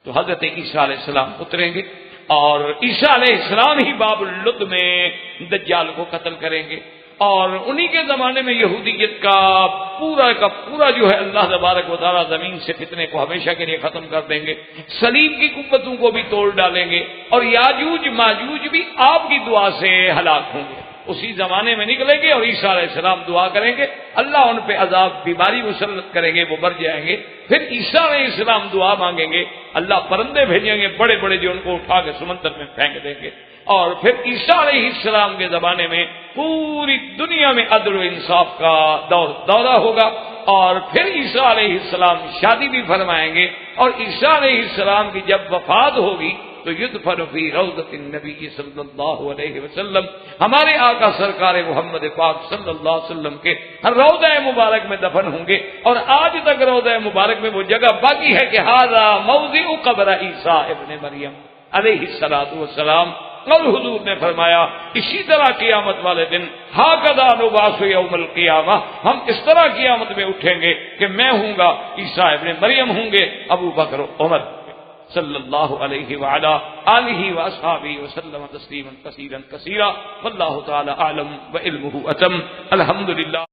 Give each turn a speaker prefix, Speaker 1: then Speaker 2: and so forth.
Speaker 1: تو حضرت عیسیٰ علیہ السلام اتریں گے اور عیسیٰ علیہ السلام ہی باب اللد میں دجال کو قتل کریں گے، اور انہی کے زمانے میں یہودیت کا پورا جو ہے اللہ تبارک و تعالیٰ زمین سے فتنے کو ہمیشہ کے لیے ختم کر دیں گے، صلیب کی قوتوں کو بھی توڑ ڈالیں گے، اور یاجوج ماجوج بھی آپ کی دعا سے ہلاک ہوں گے، اسی زمانے میں نکلیں گے، اور عیسیٰ علیہ السلام دعا کریں گے، اللہ ان پہ عذاب بیماری مسلط کریں گے، وہ مر جائیں گے، پھر عیسیٰ علیہ السلام دعا مانگیں گے، اللہ پرندے بھیجیں گے بڑے بڑے جو ان کو اٹھا کے سمندر میں پھینک دیں گے، اور پھر عیسیٰ علیہ السلام کے زمانے میں پوری دنیا میں عدل و انصاف کا دورہ ہوگا، اور پھر عیسیٰ علیہ السلام شادی بھی فرمائیں گے، اور عیسیٰ علیہ السلام کی جب وفات ہوگی تو یدفن فی روضۃ النبی صلی اللہ علیہ وسلم، ہمارے آقا سرکار محمد پاک صلی اللہ علیہ وسلم کے روضہ مبارک میں دفن ہوں گے، اور آج تک روضہ مبارک میں وہ جگہ باقی ہے کہ ھذا موضع قبر عیسیٰ ابن مریم علیہ السلام، اور حضور نے فرمایا اسی طرح قیامت والے دن ھذا نبعث یوم القیامہ، ہم اس طرح قیامت میں اٹھیں گے کہ میں ہوں گا، عیسیٰ ابن مریم ہوں گے، ابو بکر و عمر صلی اللہ علیہ وعلی آلہ واصحابہ وسلم تسلیما کثیرا کثیرا، واللہ تعالی اعلم وعلمہ اتم، الحمدللہ۔